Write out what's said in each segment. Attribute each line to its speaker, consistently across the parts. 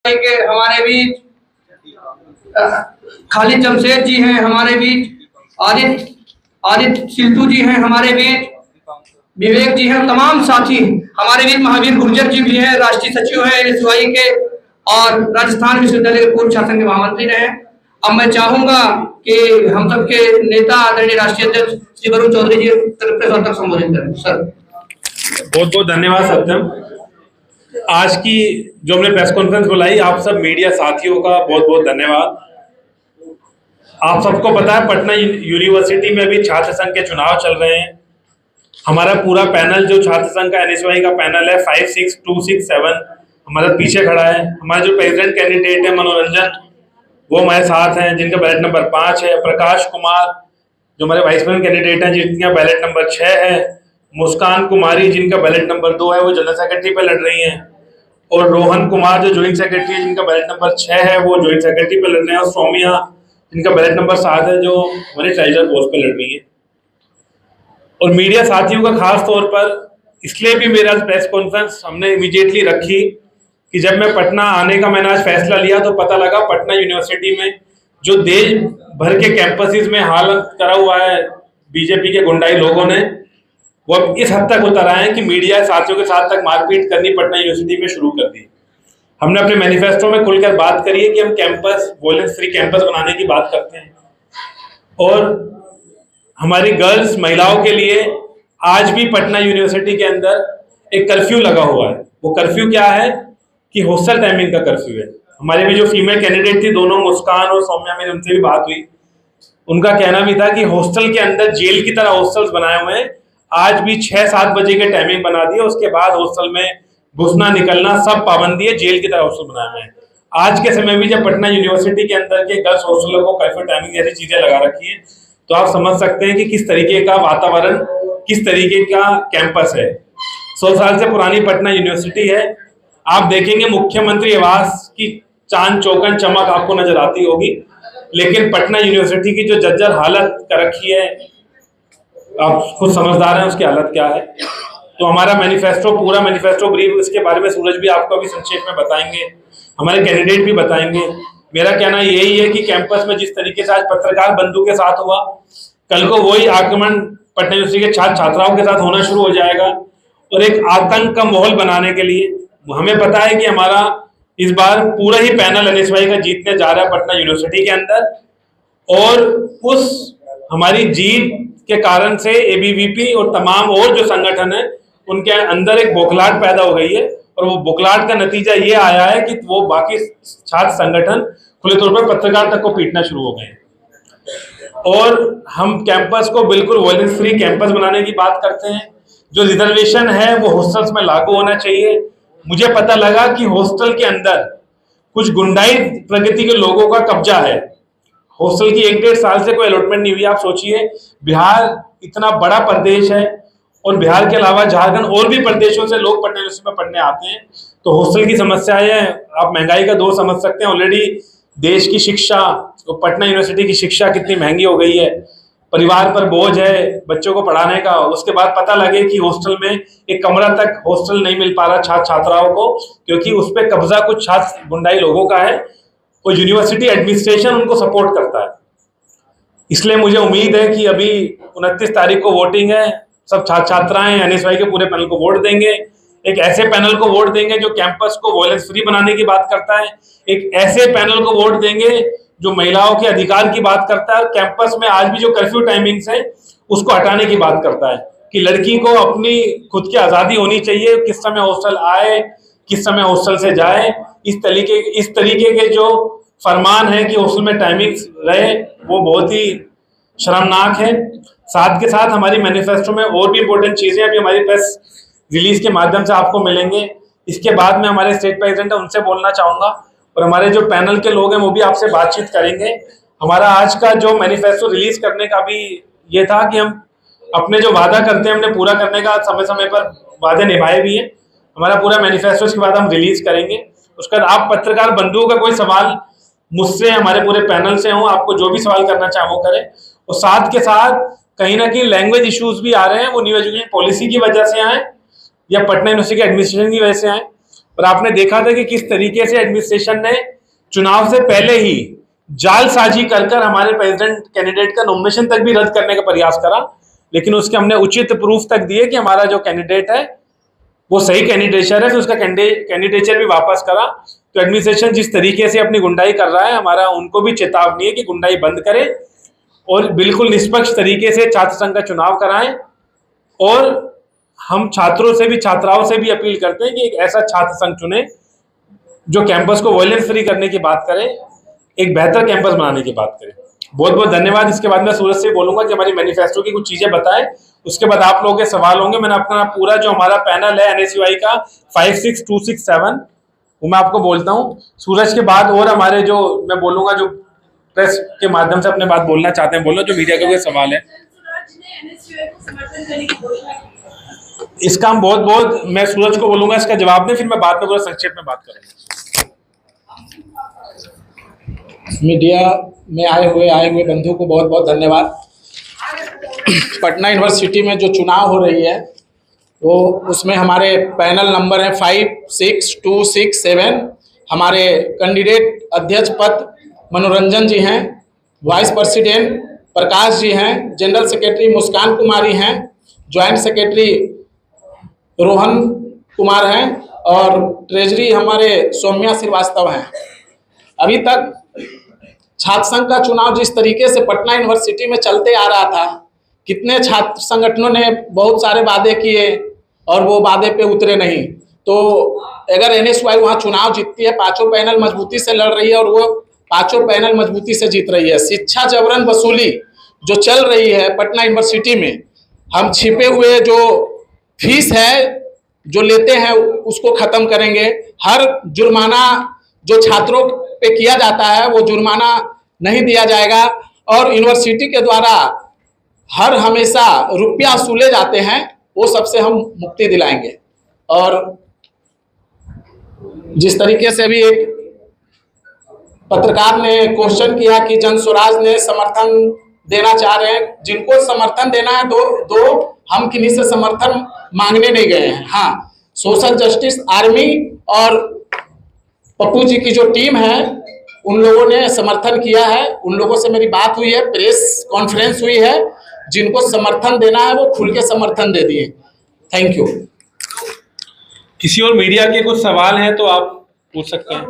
Speaker 1: के हमारे बीच खालिद जमशेद जी हैं, हमारे बीच आदित्य सिल्टू जी हैं, हमारे बीच विवेक जी हैं, तमाम साथी हमारे बीच महावीर गुर्जर जी भी हैं, राष्ट्रीय सचिव हैं एनएसयूआई के और राजस्थान विश्वविद्यालय के पूर्व शासन के महामंत्री रहे। अब मैं चाहूंगा कि हम सबके नेता आदरणीय राष्ट्रीय अध्यक्ष श्री वरुण चौधरी जी प्रेस तक संबोधित करें। सर
Speaker 2: बहुत बहुत धन्यवाद सत्यम। आज की जो हमने प्रेस कॉन्फ्रेंस बुलाई, आप सब मीडिया साथियों का बहुत बहुत धन्यवाद। आप सबको पता है पटना यूनिवर्सिटी में भी छात्र संघ के चुनाव चल रहे हैं। हमारा पूरा पैनल जो छात्र संघ का एनएसयूआई का पैनल है 56267 हमारे पीछे खड़ा है। हमारे जो प्रेसिडेंट कैंडिडेट है मनोरंजन, वो हमारे साथ हैं, जिनका बैलेट नंबर 5 है। प्रकाश कुमार जो हमारे वाइस प्रेसिडेंट कैंडिडेट हैं, जिनका बैलेट नंबर 6 है। मुस्कान कुमारी जिनका बैलेट नंबर 2 है, वो जनरल सेक्रेटरी पे लड़ रही हैं। और रोहन कुमार जो ज्वाइंट सेक्रेटरी है, जिनका बैलेट नंबर 6 है, वो ज्वाइंट सेक्रेटरी पे लड़ रहे हैं। और सौम्या जिनका बैलेट नंबर 7 है, जो हमारे ट्रेजर पोस्ट पे लड़ रही है। और मीडिया साथियों का खास तौर पर इसलिए भी मेरा प्रेस कॉन्फ्रेंस हमने इमीडिएटली रखी कि जब मैं पटना आने का मैंने आज फैसला लिया तो पता लगा पटना यूनिवर्सिटी में जो देश भर के कैंपसेस में हालत करा हुआ है बीजेपी के गुंडाई लोगों ने, वो अब इस हद तक उतर आए हैं कि मीडिया साथियों के साथ तक मारपीट करनी पटना यूनिवर्सिटी में शुरू कर दी। हमने अपने मैनिफेस्टो में खुलकर बात करी है कि हम कैंपस वॉयलेंस फ्री कैंपस बनाने की बात करते हैं। और हमारी गर्ल्स महिलाओं के लिए आज भी पटना यूनिवर्सिटी के अंदर एक कर्फ्यू लगा हुआ है। वो कर्फ्यू क्या है कि हॉस्टल टाइमिंग का कर्फ्यू है। हमारे भी जो फीमेल कैंडिडेट थी, दोनों मुस्कान और सौम्या, मेरी उनसे भी बात हुई। उनका कहना भी था कि हॉस्टल के अंदर जेल की तरह हॉस्टल्स बनाए हुए हैं। आज भी 6-7 बजे के टाइमिंग बना दी है, उसके बाद हॉस्टल में घुसना निकलना सब पाबंदी है, जेल की तरह हॉस्टल बनाए हुए हैं। आज के समय में जब पटना यूनिवर्सिटी के अंदर के गर्ल्स हॉस्टलों को कर्फ्यू टाइमिंग जैसी चीजें लगा रखी है, तो आप समझ सकते हैं कि किस तरीके का वातावरण, किस तरीके का कैंपस है। 100 साल से पुरानी पटना यूनिवर्सिटी है। आप देखेंगे मुख्यमंत्री आवास की चांद चौकन चमक आपको नजर आती होगी, लेकिन पटना यूनिवर्सिटी की जो जर्जर हालत कर रखी है, आप खुद समझदार हैं उसकी हालत क्या है। तो हमारा मैनिफेस्टो, पूरा मैनिफेस्टो ब्रीफ, इसके बारे में सूरज भी आपको अभी संक्षेप में बताएंगे, हमारे कैंडिडेट भी बताएंगे। मेरा कहना यही है कि कैंपस में जिस तरीके से आज पत्रकार बंधु के साथ हुआ, कल को वही आक्रमण पटना यूनिवर्सिटी के छात्र छात्राओं के साथ होना शुरू हो जाएगा। और एक आतंक का माहौल बनाने के लिए हमें पता है कि हमारा इस बार पूरा ही पैनल एनएसयूआई का जीतने जा रहा है पटना यूनिवर्सिटी के अंदर। और उस हमारी जीत के कारण से एबीवीपी और तमाम और जो संगठन है उनके अंदर एक बौखलाहट पैदा हो गई है। और वो बौखलाहट का नतीजा ये आया है कि वो बाकी छात्र संगठन खुले तौर पर पत्रकार तक को पीटना शुरू हो गए। और हम कैंपस को बिल्कुल वॉयलेंस फ्री कैंपस बनाने की बात करते हैं। जो रिजर्वेशन है वो हॉस्टल्स में लागू होना चाहिए। मुझे पता लगा कि हॉस्टल के अंदर कुछ गुंडाई प्रगति के लोगों का कब्जा है। हॉस्टल की 1-1.5 साल से कोई अलॉटमेंट नहीं हुई। आप सोचिए, बिहार इतना बड़ा प्रदेश है और बिहार के अलावा झारखंड और भी प्रदेशों से लोग पटना यूनिवर्सिटी में पढ़ने आते हैं, तो हॉस्टल की समस्या है। आप महंगाई का दौर समझ सकते हैं। ऑलरेडी देश की शिक्षा, तो पटना यूनिवर्सिटी की शिक्षा कितनी महंगी हो गई है, परिवार पर बोझ है बच्चों को पढ़ाने का। उसके बाद पता लगे कि हॉस्टल में एक कमरा तक हॉस्टल नहीं मिल पा रहा छात्र छात्राओं को, क्योंकि उस पर कब्जा कुछ छात्र गुंडाई लोगों का है और यूनिवर्सिटी एडमिनिस्ट्रेशन उनको सपोर्ट करता है। इसलिए मुझे उम्मीद है कि अभी 29 तारीख को वोटिंग है, सब छात्र छात्राएं एनएसयूआई के पूरे पैनल को वोट देंगे। एक ऐसे पैनल को वोट देंगे जो कैंपस को वॉयलेंस फ्री बनाने की बात करता है। एक ऐसे पैनल को वोट देंगे जो महिलाओं के अधिकार की बात करता है। कैंपस में आज भी जो कर्फ्यू टाइमिंग्स है उसको हटाने की बात करता है कि लड़की को अपनी खुद की आजादी होनी चाहिए, किस समय हॉस्टल आए, किस समय हॉस्टल से जाए। इस तरीके के जो फरमान है कि हॉस्टल में टाइमिंग्स रहे, वो बहुत ही शर्मनाक है। साथ के साथ हमारी मैनिफेस्टो में और भी इंपॉर्टेंट चीजें अभी हमारी प्रेस रिलीज के माध्यम से आपको मिलेंगे। इसके बाद में हमारे स्टेट प्रेसिडेंट है, उनसे बोलना चाहूंगा और हमारे जो पैनल के लोग हैं वो भी आपसे बातचीत करेंगे। हमारा आज का जो मैनिफेस्टो रिलीज करने का भी ये था कि हम अपने जो वादा करते हैं हमने पूरा करने का समय समय पर वादे निभाए भी हैं। हमारा पूरा मैनिफेस्टो इसके बाद हम रिलीज करेंगे। उसके बाद आप पत्रकार बंधुओं का कोई सवाल मुझसे, हमारे पूरे पैनल से हो, आपको जो भी सवाल करना चाहे वो करें। और साथ के साथ कहीं ना कहीं लैंग्वेज इश्यूज भी आ रहे हैं, वो न्यू एजुकेशन पॉलिसी की वजह से आए या पटना यूनिवर्सिटी के एडमिनिस्ट्रेशन की वजह से आए। और आपने देखा था कि किस तरीके से एडमिनिस्ट्रेशन ने चुनाव से पहले ही जालसाजी कर हमारे प्रेसिडेंट कैंडिडेट का नॉमिनेशन तक भी रद्द करने का प्रयास करा, लेकिन उसके हमने उचित प्रूफ तक दिए कि हमारा जो कैंडिडेट है वो सही कैंडिडेचर है, फिर उसका कैंडिडेचर भी वापस करा। तो एडमिनिस्ट्रेशन जिस तरीके से अपनी गुंडाई कर रहा है, हमारा उनको भी चेतावनी है कि गुंडाई बंद करें और बिल्कुल निष्पक्ष तरीके से छात्र संघ का चुनाव कराएं। और हम छात्रों से भी, छात्राओं से भी अपील करते हैं कि एक ऐसा छात्र संघ चुने जो कैंपस को वायलेंस फ्री करने की बात करें, एक बेहतर कैंपस बनाने की बात करें। बहुत बहुत धन्यवाद। इसके बाद मैं सूरज से बोलूंगा कि हमारी मैनिफेस्टो की कुछ चीजें बताएं, उसके बाद आप लोगों के सवाल होंगे। मैंने अपना पूरा जो हमारा पैनल है NSUI का 5, 6, 2, 6, 7 वो मैं आपको बोलता हूँ। सूरज के बाद और हमारे जो मैं बोलूंगा जो प्रेस के माध्यम से अपने बात बोलना चाहते हैं, बोलो जो मीडिया के कोई सवाल है। इसका हम बहुत मैं सूरज को बोलूंगा इसका जवाब दें, फिर मैं बाद में पूरा संक्षेप में बात करूंगा।
Speaker 3: मीडिया में आए हुए बंधु को बहुत बहुत धन्यवाद। पटना यूनिवर्सिटी में जो चुनाव हो रही है वो उसमें हमारे पैनल नंबर है 5, 6, 2, 6, 7। हमारे कैंडिडेट अध्यक्ष पद मनोरंजन जी हैं, वाइस प्रेसिडेंट प्रकाश जी हैं, जनरल सेक्रेटरी मुस्कान कुमारी हैं, ज्वाइंट सेक्रेटरी रोहन कुमार हैं और ट्रेजरी हमारे सौम्या श्रीवास्तव हैं। अभी तक छात्र संघ का चुनाव जिस तरीके से पटना यूनिवर्सिटी में चलते आ रहा था, कितने छात्र संगठनों ने बहुत सारे वादे किए और वो वादे पे उतरे नहीं। तो अगर NSUI वहाँ चुनाव जीतती है, पांचों पैनल मजबूती से लड़ रही है और वो पांचों पैनल मजबूती से जीत रही है। शिक्षा जबरन वसूली जो चल रही है पटना यूनिवर्सिटी में, हम छिपे हुए जो फीस है जो लेते हैं उसको खत्म करेंगे। हर जुर्माना जो छात्रों पे किया जाता है वो जुर्माना नहीं दिया जाएगा और यूनिवर्सिटी के द्वारा हर हमेशा रुपया वसूले जाते हैं वो सबसे हम मुक्ति दिलाएंगे। और जिस तरीके से अभी एक पत्रकार ने क्वेश्चन किया कि जन स्वराज ने समर्थन देना चाह रहे हैं, जिनको समर्थन देना है दो हम किन्हीं से समर्थन मांगने नहीं गए हैं। हाँ, सोशल जस्टिस आर्मी और पप्पू जी की जो टीम है उन लोगों ने समर्थन किया है, उन लोगों से मेरी बात हुई है, प्रेस कॉन्फ्रेंस हुई है। जिनको समर्थन देना है वो खुल के समर्थन दे दिए। Thank you.
Speaker 2: किसी और मीडिया के कुछ सवाल हैं तो आप पूछ सकते हैं।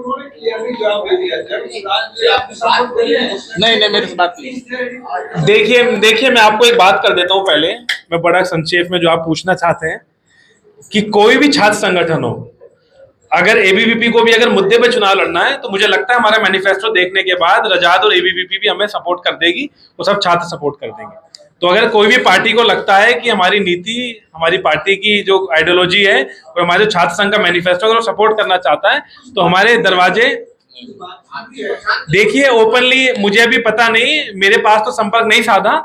Speaker 3: नहीं मेरे से बात नहीं।
Speaker 2: देखिए मैं आपको एक बात कर देता हूं। पहले मैं बड़ा संक्षेप में जो आप पूछना चाहते हैं कि कोई भी छात्र संगठन हो, अगर ABVP को भी अगर मुद्दे पे चुनाव लड़ना है तो मुझे लगता है हमारा मैनिफेस्टो देखने के बाद रजाद और ABVP भी हमें सपोर्ट कर देगी, वो सब छात्र सपोर्ट कर देंगे। तो अगर कोई भी पार्टी को लगता है कि हमारी नीति, हमारी पार्टी की जो आइडियोलॉजी है और हमारे छात्र संघ का मैनिफेस्टो अगर वो सपोर्ट करना चाहता है तो हमारे दरवाजे देखिए ओपनली। मुझे अभी पता नहीं, मेरे पास तो संपर्क नहीं साधा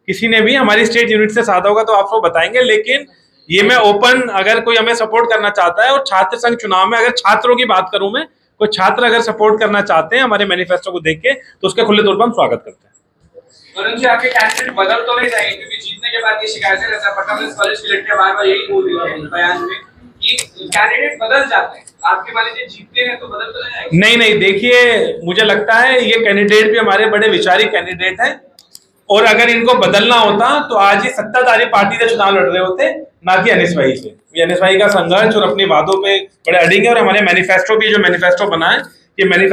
Speaker 2: किसी ने भी, हमारी स्टेट यूनिट से साधा होगा तो आपको बताएंगे। लेकिन ये मैं ओपन, अगर कोई हमें सपोर्ट करना चाहता है और छात्र संघ चुनाव में अगर छात्रों की बात करूं मैं, कोई छात्र अगर सपोर्ट करना चाहते हैं हमारे मैनिफेस्टो को देख के तो उसके खुले तौर पर हम स्वागत करते हैं।
Speaker 1: वरुण जी, आपके कैंडिडेट बदल तो नहीं जाएंगे क्योंकि जीतने के बाद ये शिकायतें रहता है, पटना पुलिस कॉलेज की लड़कियां बार-बार यही बोल रही है बयान में कि कैंडिडेट बदल जाते हैं, आपके वाले जो जीतते हैं तो बदल तो नहीं जाएंगे? नहीं,
Speaker 2: देखिए मुझे लगता है ये कैंडिडेट भी हमारे बड़े विचारी कैंडिडेट हैं और अगर इनको बदलना होता तो आज ये सत्ताधारी पार्टी से चुनाव लड़ रहे होते, ना कि NSUI से। NSUI का संघर्ष और अपने वादों पे बड़े अडिग है और हमारे मैनिफेस्टो भी जो मैनिफेस्टो बना है ये मैनिफेस्टो